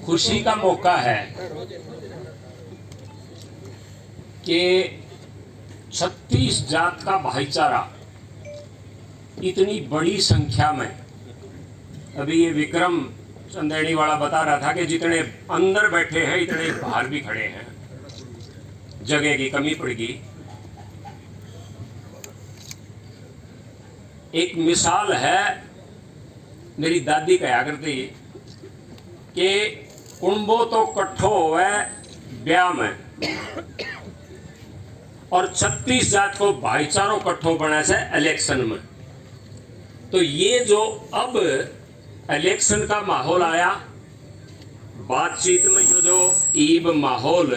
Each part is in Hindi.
खुशी का मौका है कि 36 जात का भाईचारा इतनी बड़ी संख्या में, अभी ये विक्रम चंदेड़ी वाला बता रहा था कि जितने अंदर बैठे हैं इतने बाहर भी खड़े हैं, जगह की कमी पड़ेगी। एक मिसाल है, मेरी दादी कहा करती कि कुंबो तो कट्ठो होवे ब्याह में और 36 जात को भाईचारो कट्ठो बना से इलेक्शन में। तो ये जो अब इलेक्शन का माहौल आया, बातचीत में जो ईब माहौल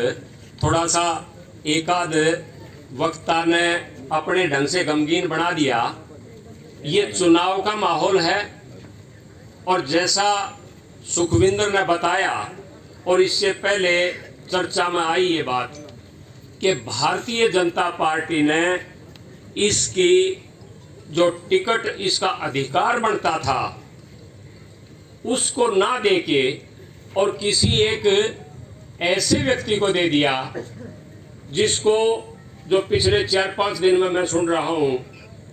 थोड़ा सा एकाध वक्ता ने अपने ढंग से गमगीन बना दिया, ये चुनाव का माहौल है। और जैसा सुखविंदर ने बताया और इससे पहले चर्चा में आई ये बात कि भारतीय जनता पार्टी ने इसकी जो टिकट, इसका अधिकार बनता था, उसको ना देके और किसी एक ऐसे व्यक्ति को दे दिया जिसको, जो पिछले 4-5 दिन में मैं सुन रहा हूं,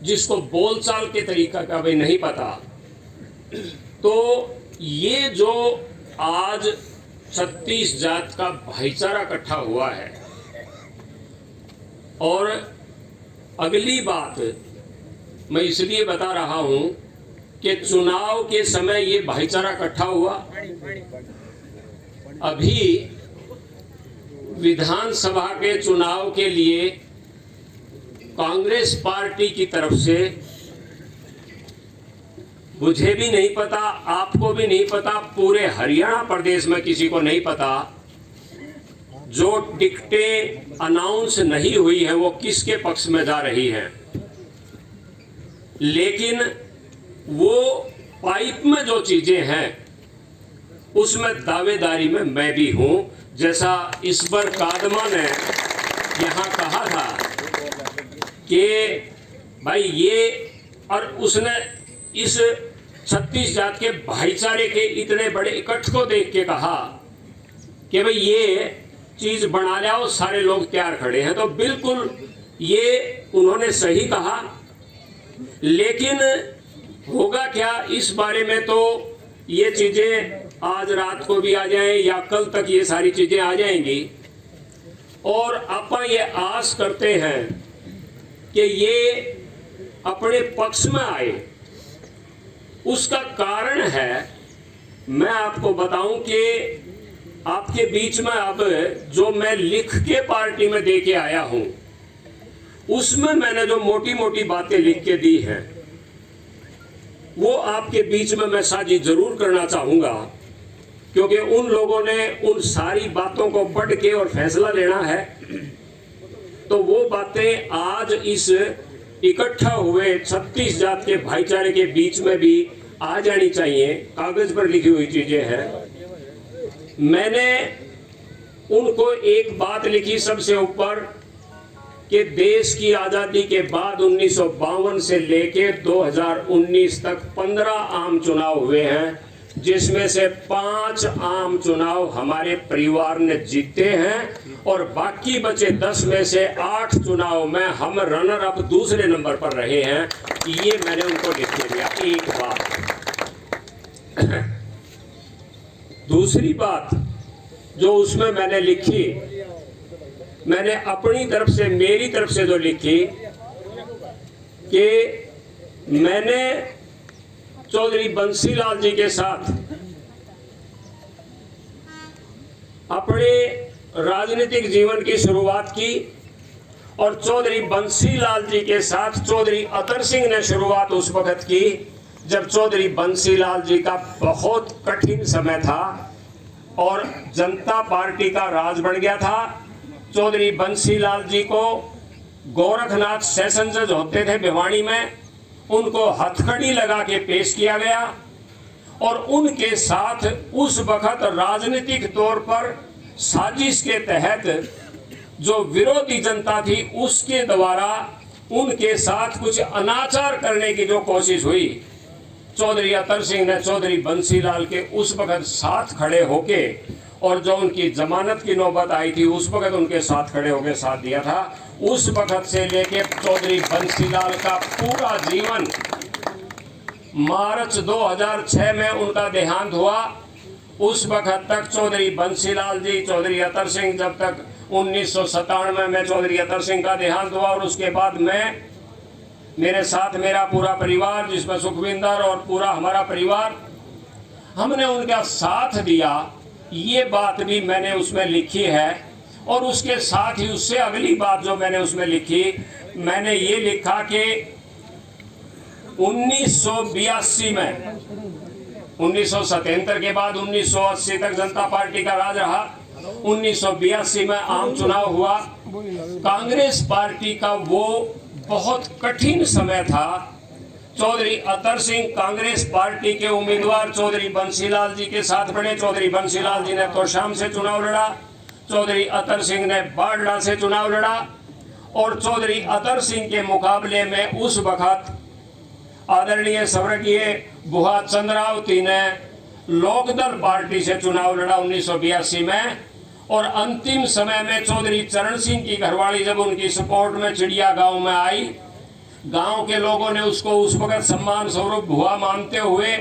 जिसको बोलचाल के तरीका का भी नहीं पता। तो ये जो आज 36 जात का भाईचारा इकट्ठा हुआ है, और अगली बात मैं इसलिए बता रहा हूं कि चुनाव के समय ये भाईचारा इकट्ठा हुआ। अभी विधानसभा के चुनाव के लिए कांग्रेस पार्टी की तरफ से, मुझे भी नहीं पता, आपको भी नहीं पता, पूरे हरियाणा प्रदेश में किसी को नहीं पता, जो टिकटें अनाउंस नहीं हुई है वो किसके पक्ष में जा रही हैं। लेकिन वो पाइप में जो चीजें हैं उसमें दावेदारी में मैं भी हूं। जैसा ईश्वर कादमा ने यहां कहा था कि भाई ये, और उसने इस 36 जात के भाईचारे के इतने बड़े इकट्ठ को देख के कहा कि भाई ये चीज बना लाओ, सारे लोग तैयार खड़े हैं। तो बिल्कुल ये उन्होंने सही कहा, लेकिन होगा क्या इस बारे में, तो ये चीजें आज रात को भी आ जाएं या कल तक ये सारी चीजें आ जाएंगी। और अपन ये आस करते हैं कि ये अपने पक्ष में आए। उसका कारण है, मैं आपको बताऊं कि आपके बीच में अब जो मैं लिख के पार्टी में दे के आया हूं, उसमें मैंने जो मोटी मोटी बातें लिख के दी हैं वो आपके बीच में मैं साझी जरूर करना चाहूंगा, क्योंकि उन लोगों ने उन सारी बातों को पढ़ के और फैसला लेना है। तो वो बातें आज इस इकट्ठा हुए 36 जात के भाईचारे के बीच में भी आ जानी चाहिए। कागज पर लिखी हुई चीजें हैं। मैंने उनको एक बात लिखी सबसे ऊपर कि देश की आजादी के बाद 1952 से लेके 2019 तक 15 आम चुनाव हुए हैं, जिसमें से 5 आम चुनाव हमारे परिवार ने जीते हैं और बाकी बचे 10 में से 8 चुनाव में हम रनर अप दूसरे नंबर पर रहे हैं। ये मैंने उनको लिख के दिया। एक बात। दूसरी बात जो उसमें मैंने लिखी, मैंने अपनी तरफ से, मेरी तरफ से जो लिखी कि मैंने चौधरी बंसीलाल जी के साथ अपने राजनीतिक जीवन की शुरुआत की और चौधरी बंसीलाल जी के साथ चौधरी अतर सिंह ने शुरुआत उस वक्त की जब चौधरी बंसीलाल जी का बहुत कठिन समय था और जनता पार्टी का राज बढ़ गया था। चौधरी बंसीलाल जी को गोरखनाथ सेशन जज होते थे भिवानी में, उनको हथकड़ी लगा के पेश किया गया और उनके साथ उस वक्त राजनीतिक तौर पर साजिश के तहत जो विरोधी जनता थी उसके द्वारा उनके साथ कुछ अनाचार करने की जो कोशिश हुई, चौधरी अतर सिंह ने चौधरी बंसीलाल के उस वक्त साथ खड़े होके, और जो उनकी जमानत की नौबत आई थी उस वक्त उनके साथ खड़े होकर साथ दिया था। उस वक्त से लेके चौधरी बंसीलाल का पूरा जीवन, मार्च 2006 में उनका देहांत हुआ, उस वक्त तक चौधरी बंसीलाल जी, चौधरी अतर सिंह, जब तक 1997 में चौधरी अतर सिंह का देहांत हुआ, और उसके बाद मैं, मेरे साथ मेरा पूरा परिवार, जिसमें सुखविंदर और पूरा हमारा परिवार, हमने उनका साथ दिया। ये बात भी मैंने उसमें लिखी है। और उसके साथ ही उससे अगली बात जो मैंने उसमें लिखी, मैंने ये लिखा कि 1982 में, 1977 के बाद 1980 तक जनता पार्टी का राज रहा। 1982 में आम चुनाव हुआ। कांग्रेस पार्टी का वो बहुत कठिन समय था। चौधरी अतर सिंह कांग्रेस पार्टी के उम्मीदवार चौधरी बंसीलाल जी के साथ बने। चौधरी बंसीलाल जी ने तोशाम से चुनाव लड़ा, चौधरी अतर सिंह ने बाढ़डा से चुनाव लड़ा। और चौधरी अतर सिंह के मुकाबले में उस वक्त आदरणीय स्वर्गीय बुहा चंद्रावती ने लोकदल पार्टी से चुनाव लड़ा 1982 में। और अंतिम समय में चौधरी चरण सिंह की घरवाली जब उनकी सपोर्ट में चिड़िया गांव में आई, गांव के लोगों ने उसको उस वक्त सम्मान स्वरूप भुआ मानते हुए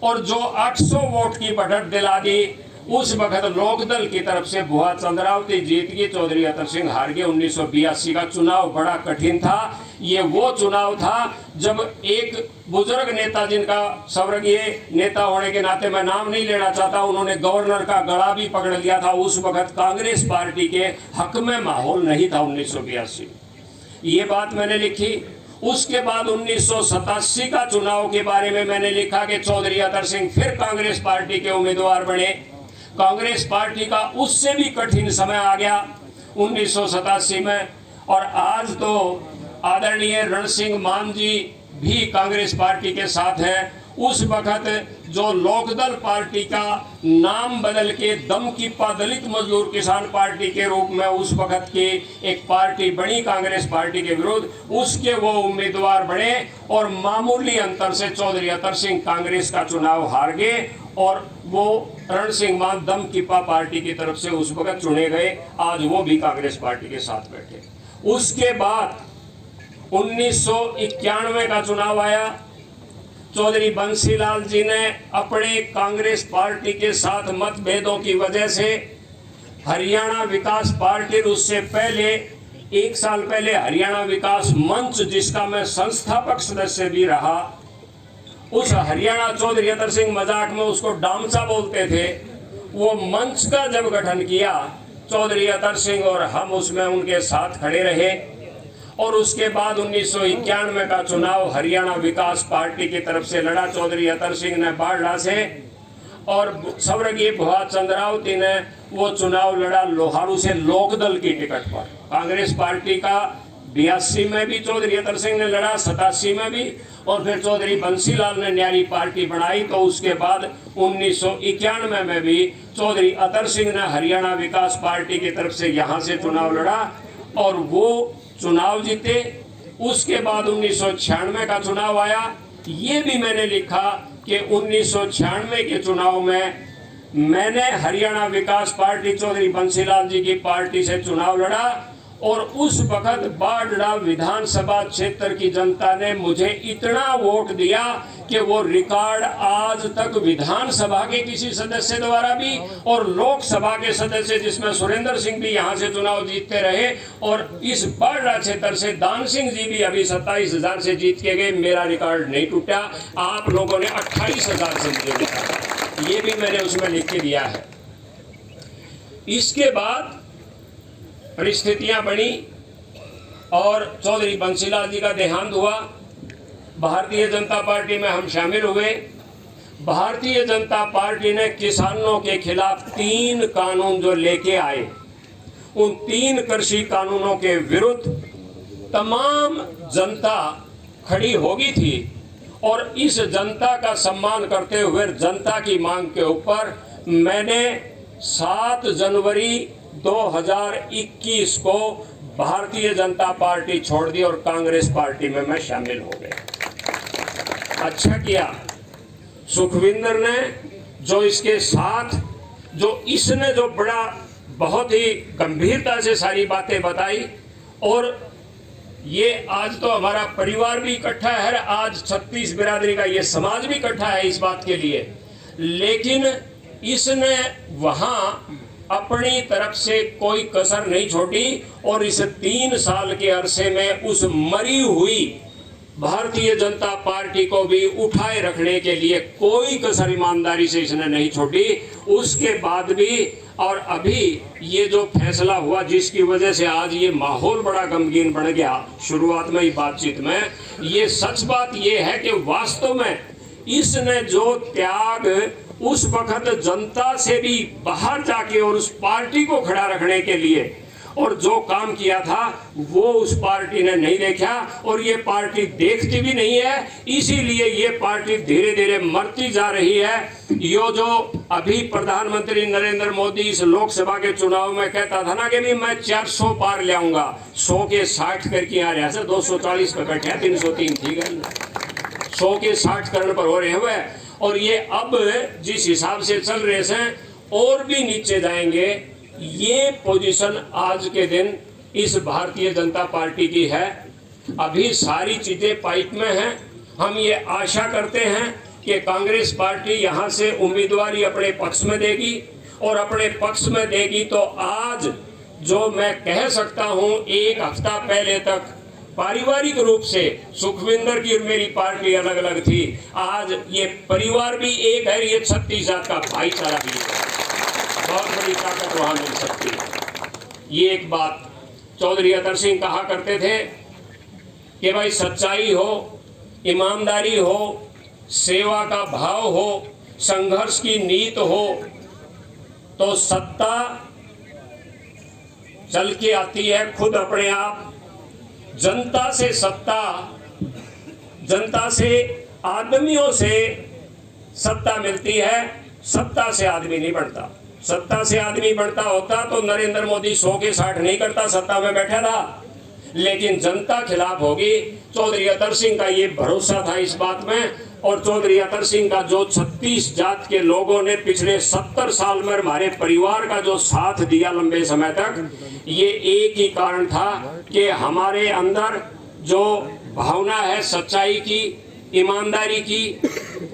और जो 800 वोट की बढ़त दिला दी, उस वक्त लोकदल की तरफ से भुआ चंद्रावती जीत गई, चौधरी अतर सिंह हार गए। 1982 का चुनाव बड़ा कठिन था। ये वो चुनाव था जब एक बुजुर्ग नेता, जिनका स्वर्गीय नेता होने के नाते मैं नाम नहीं लेना चाहता, उन्होंने गवर्नर का गला भी पकड़ लिया था। उस वक्त कांग्रेस पार्टी के हक में माहौल नहीं था 1982। ये बात मैंने लिखी। उसके बाद 1987 का चुनाव के बारे में मैंने लिखा कि चौधरी अतर सिंह फिर कांग्रेस पार्टी के उम्मीदवार बने। कांग्रेस पार्टी का उससे भी कठिन समय आ गया 1987 में। और आज तो आदरणीय रण सिंह मान जी भी कांग्रेस पार्टी के साथ हैं। उस वक्त जो लोकदल पार्टी का नाम बदल के दमकीपा दलित मजदूर किसान पार्टी के रूप में उस वक्त की एक पार्टी बनी कांग्रेस पार्टी के विरुद्ध, उसके वो उम्मीदवार बने और मामूली अंतर से चौधरी अतर सिंह कांग्रेस का चुनाव हार गए और वो रण सिंह मान दमकीपा पार्टी की तरफ से उस वक्त चुने गए। आज वो भी कांग्रेस पार्टी के साथ बैठे। उसके बाद 1991 का चुनाव आया। चौधरी बंसीलाल जी ने अपने कांग्रेस पार्टी के साथ मतभेदों की वजह से हरियाणा विकास पार्टी, उससे पहले 1 साल पहले हरियाणा विकास मंच, जिसका मैं संस्थापक सदस्य भी रहा, उस हरियाणा, चौधरी अतर सिंह मजाक में उसको डामचा बोलते थे, वो मंच का जब गठन किया चौधरी अतर सिंह और हम उसमें उनके साथ खड़े रहे। और उसके बाद 1991 का चुनाव हरियाणा विकास पार्टी की तरफ से लड़ा चौधरी अतर सिंह ने बाढ़डा से, और स्वर्गीय भुआ चंद्रावती ने वो चुनाव लड़ा लोहारू से लोकदल की टिकट पर। कांग्रेस पार्टी का 82 में भी चौधरी अतर सिंह ने लड़ा, 87 में भी, और फिर चौधरी बंसीलाल ने न्यारी पार्टी बनाई। तो उसके बाद 1991 में भी चौधरी अतर सिंह ने हरियाणा विकास पार्टी की तरफ से यहाँ से चुनाव लड़ा और वो चुनाव जीते। उसके बाद 1996 का चुनाव आया। ये भी मैंने लिखा कि 1996 के चुनाव में मैंने हरियाणा विकास पार्टी चौधरी बंसीलाल जी की पार्टी से चुनाव लड़ा और उस वक्त बाढ़डा विधानसभा क्षेत्र की जनता ने मुझे इतना वोट दिया कि वो रिकॉर्ड आज तक विधानसभा के किसी सदस्य द्वारा भी और लोकसभा के सदस्य, जिसमें सुरेंद्र सिंह भी यहाँ से चुनाव जीतते रहे, और इस बाढ़डा क्षेत्र से दान सिंह जी भी अभी 27,000 से जीत के गए, मेरा रिकॉर्ड नहीं टूटा। आप लोगों ने 28,000 से मुझे जीता। ये भी मैंने उसमें लिख के दिया है। इसके बाद परिस्थितियां बनी और चौधरी बंसीलाल जी का देहांत हुआ। भारतीय जनता पार्टी में हम शामिल हुए। भारतीय जनता पार्टी ने किसानों के खिलाफ 3 कानून जो लेके आए, उन 3 कृषि कानूनों के विरुद्ध तमाम जनता खड़ी होगी थी और इस जनता का सम्मान करते हुए जनता की मांग के ऊपर मैंने 7 जनवरी 2021 को भारतीय जनता पार्टी छोड़ दी और कांग्रेस पार्टी में मैं शामिल हो गया। अच्छा किया सुखविंदर ने, जो इसके साथ जो इसने जो बड़ा बहुत ही गंभीरता से सारी बातें बताई। और ये आज तो हमारा परिवार भी इकट्ठा है, आज 36 बिरादरी का ये समाज भी इकट्ठा है इस बात के लिए, लेकिन इसने वहां अपनी तरफ से कोई कसर नहीं छोड़ी और इस 3 साल के अरसे में उस मरी हुई भारतीय जनता पार्टी को भी उठाए रखने के लिए कोई कसर ईमानदारी से इसने नहीं छोड़ी। उसके बाद भी और अभी ये जो फैसला हुआ जिसकी वजह से आज ये माहौल बड़ा गमगीन बन गया शुरुआत में ही बातचीत में, ये सच बात ये है कि वास्तव में इसने जो त्याग उस वक्त जनता से भी बाहर जाके और उस पार्टी को खड़ा रखने के लिए और जो काम किया था वो उस पार्टी ने नहीं देखा और ये पार्टी देखती भी नहीं है। इसीलिए ये पार्टी धीरे धीरे मरती जा रही है। यो जो अभी प्रधानमंत्री नरेंद्र मोदी इस लोकसभा के चुनाव में कहता था ना कि भी मैं 400 पार ले आऊंगा, 100 के 60 करके आ रहा है, 240 पे बैठे 303 ठीक है, 100 के 60 करण पर हो रहे हुए और ये अब जिस हिसाब से चल रहे हैं और भी नीचे जाएंगे। ये पोजीशन आज के दिन इस भारतीय जनता पार्टी की है। अभी सारी चीजें पाइप में हैं। हम ये आशा करते हैं कि कांग्रेस पार्टी यहाँ से उम्मीदवारी अपने पक्ष में देगी और अपने पक्ष में देगी तो आज जो मैं कह सकता हूँ 1 हफ्ता पहले तक पारिवारिक रूप से सुखविंदर की और मेरी पार्टी अलग अलग थी, आज ये परिवार भी एक है, ये 36 जात का भाईचारा भी है। बहुत बड़ी ताकत वहां मिल सकती है। ये एक बात चौधरी अतर सिंह कहा करते थे कि भाई सच्चाई हो, ईमानदारी हो, सेवा का भाव हो, संघर्ष की नीति हो तो सत्ता चल के आती है खुद अपने आप। जनता से सत्ता, जनता से आदमियों से सत्ता मिलती है, सत्ता से आदमी नहीं बढ़ता। सत्ता से आदमी बढ़ता होता तो नरेंद्र मोदी 100 के 60 नहीं करता, सत्ता में बैठा था, लेकिन जनता खिलाफ होगी। चौधरी अतर सिंह का ये भरोसा था इस बात में और चौधरी अतर सिंह का जो 36 जात के लोगों ने पिछले 70 साल में हमारे परिवार का जो साथ दिया लंबे समय तक, ये एक ही कारण था कि हमारे अंदर जो भावना है सच्चाई की, ईमानदारी की,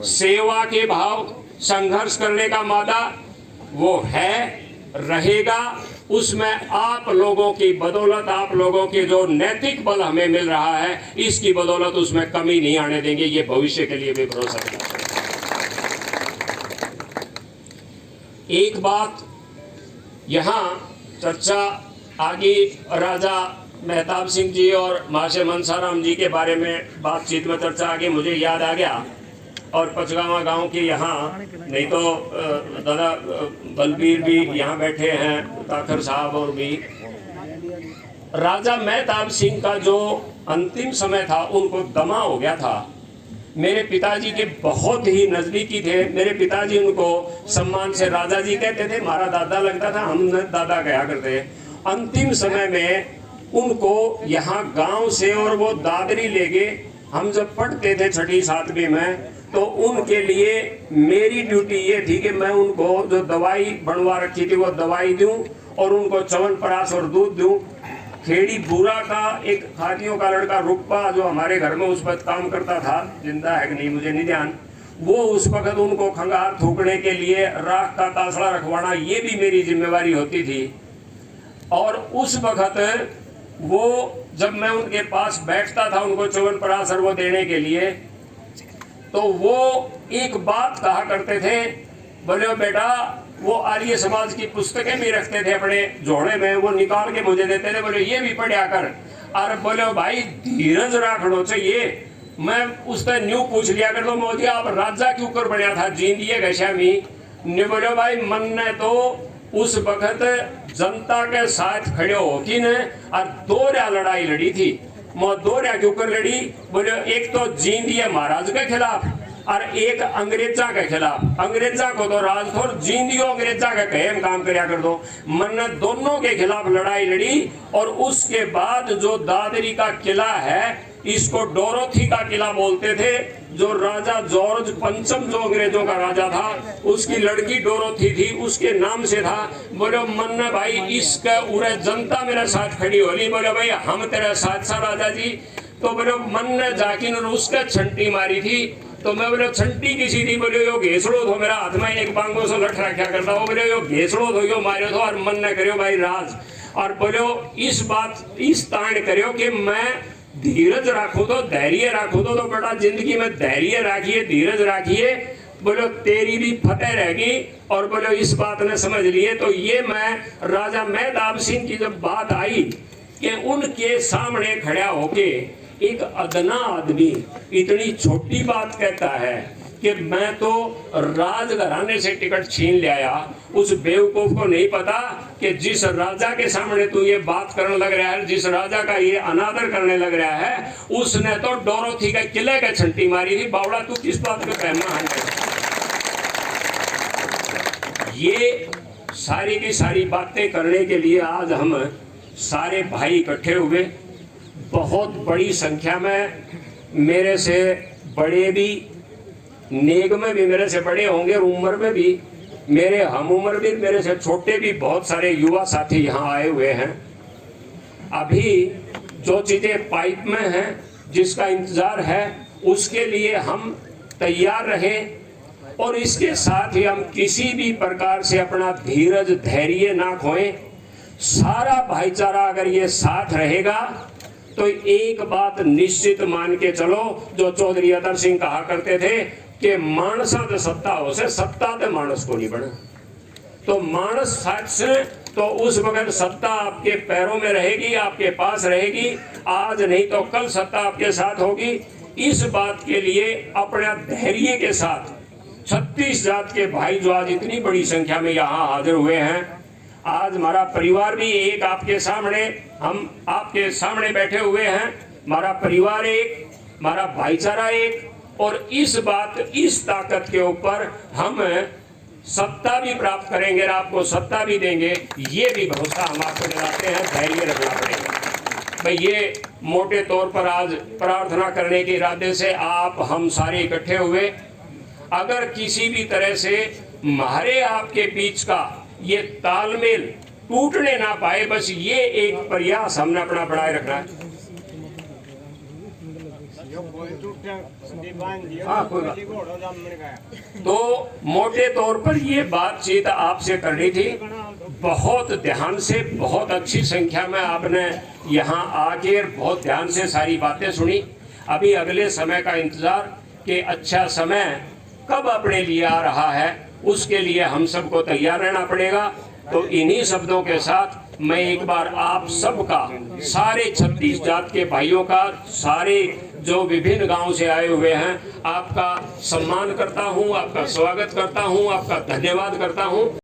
सेवा के भाव, संघर्ष करने का मादा वो है, रहेगा। उसमें आप लोगों की बदौलत, आप लोगों के जो नैतिक बल हमें मिल रहा है, इसकी बदौलत उसमें कमी नहीं आने देंगे। ये भविष्य के लिए भी भरोसा करना चाहिए। एक बात यहाँ चर्चा आगे राजा मेहताब सिंह जी और महाशय मनसाराम जी के बारे में बातचीत में चर्चा आगे मुझे याद आ गया और पचगावा गांव के यहाँ, नहीं तो दादा बलबीर भी यहाँ बैठे हैं, ताकर साहब और भी। राजा मेहताब सिंह का जो अंतिम समय था उनको दमा हो गया था। मेरे पिताजी के बहुत ही नजदीकी थे। मेरे पिताजी उनको सम्मान से राजा जी कहते थे, हमारा दादा लगता था, हम दादा कहा करते। अंतिम समय में उनको यहाँ गांव से और वो दादरी ले गए। हम जब पढ़ते थे 6वीं 7वीं में तो उनके लिए मेरी ड्यूटी ये थी कि मैं उनको जो दवाई बनवा रखी थी वो दवाई दूं और उनको च्यवनप्राश और दूध दूं। खेड़ी बुरा का एक खातियों का लड़का रुक्पा जो हमारे घर में उस वक्त काम करता था, जिंदा है कि नहीं मुझे नहीं ध्यान, वो उस वक्त उनको खंगार थूकने के लिए राख का तासड़ा रखवाना ये भी मेरी जिम्मेवारी होती थी। और उस वक्त वो जब मैं उनके पास बैठता था उनको च्यवनप्राश और वो देने के लिए, तो वो एक बात कहा करते थे, बोले बेटा, वो आर्य समाज की पुस्तकें भी रखते थे अपने जोड़े में, वो निकाल के मुझे देते थे, बोले ये भी पढ़ा कर। और बोले भाई धीरज रखना चाहिए। मैं उससे न्यू पूछ लिया कर दो, मोदी आप राजा क्यों कर बढ़िया था जींदिए गशामी ने। बोले भाई मन ने तो उस वक्त जनता के साथ खड़े होती ने और 2 लड़ाई लड़ी थी। दोहरा के ऊपर लड़ी, बोले एक तो जींदिया महाराज के खिलाफ और एक अंग्रेजा के खिलाफ। अंग्रेजा को तो राज थो, जींदियो अंग्रेजा का कहे काम करया कर दो। मन ने दोनों के खिलाफ लड़ाई लड़ी और उसके बाद जो दादरी का किला है, इसको डोरोथी का किला बोलते थे, जो राजा जॉर्ज पंचम जो अंग्रेजों का राजा था, उसकी लड़की डोरोथी थी, उसके नाम से था। बोले मन ने भाई इसका उरे जनता मेरे साथ खड़ी होली, बोले भाई हम तेरे साथ सा राजा जी। तो बोले मन ने जाकिन उसका छंटी मारी थी। तो मैं बोले छंटी किसी थी, बोले यो घेसड़ो थो, मेरा हाथ में एक बांगो से लठ रखा करता हो, बोले यो घेसड़ो थो, यो मारो थो और मन ने करियो भाई राज। और बोलो इस बात इस ताण करियो कि मैं धीरज राखू तो धैर्य राखू तो बेटा जिंदगी में धैर्य राखिए, धीरज राखिए, बोलो तेरी भी फतेह रहेगी। और बोलो इस बात ने समझ लिए। तो ये मैं राजा मेहताब सिंह की जब बात आई कि उनके सामने खड़ा होके एक अदना आदमी इतनी छोटी बात कहता है कि मैं तो राजघराने से टिकट छीन ले आया, उस बेवकूफ को नहीं पता कि जिस राजा के सामने तू ये बात करने लग रहा है, जिस राजा का ये अनादर करने लग रहा है, उसने तो डोरोथी के किले का छंटी मारी थी। बावड़ा तू किस बात का कहना है? ये सारी की सारी बातें करने के लिए आज हम सारे भाई इकट्ठे हुए। बहुत बड़ी संख्या में मेरे से बड़े भी, नेक में भी मेरे से बड़े होंगे, उम्र में भी मेरे हम उम्र भी, मेरे से छोटे भी बहुत सारे युवा साथी यहाँ आए हुए हैं। अभी जो चीज़ें पाइप में हैं, जिसका इंतज़ार है, उसके लिए हम तैयार रहें। और इसके साथ ही हम किसी भी प्रकार से अपना धीरज धैर्य ना खोएं। सारा भाईचारा अगर ये साथ रहेगा तो एक बात निश्चित मान के चलो, जो चौधरी अतर सिंह कहा करते थे कि मानसा तो सत्ता हो से, सत्ता तो मानस को नहीं बना। तो मानस साथ से तो उस वक्त सत्ता आपके पैरों में रहेगी, आपके पास रहेगी। आज नहीं तो कल सत्ता आपके साथ होगी। इस बात के लिए अपना धैर्य के साथ 36 जात के भाई जो आज इतनी बड़ी संख्या में यहाँ हाजिर हुए हैं, आज हमारा परिवार भी एक आपके सामने, हम आपके सामने बैठे हुए हैं। हमारा परिवार एक, हमारा भाईचारा एक, और इस बात इस ताकत के ऊपर हम सत्ता भी प्राप्त करेंगे और आपको सत्ता भी देंगे, ये भी भरोसा हम आपको दिलाते हैं। धैर्य रखना पड़ेगा भाई। ये मोटे तौर पर आज प्रार्थना करने के इरादे से आप हम सारे इकट्ठे हुए। अगर किसी भी तरह से हमारे आपके बीच का ये तालमेल टूटने ना पाए, बस ये एक प्रयास हमने अपना बढ़ाए रखना है। हाँ, कोई बात। तो मोटे तौर पर ये बातचीत आपसे करनी थी। बहुत ध्यान से, बहुत अच्छी संख्या में आपने यहाँ आके बहुत ध्यान से सारी बातें सुनी। अभी अगले समय का इंतजार कि अच्छा समय कब अपने लिए आ रहा है, उसके लिए हम सबको तैयार रहना पड़ेगा। तो इन्हीं शब्दों के साथ मैं एक बार आप सबका, सारे 36 जात के भाइयों का, सारे जो विभिन्न गांव से आए हुए हैं, आपका सम्मान करता हूं, आपका स्वागत करता हूं, आपका धन्यवाद करता हूं।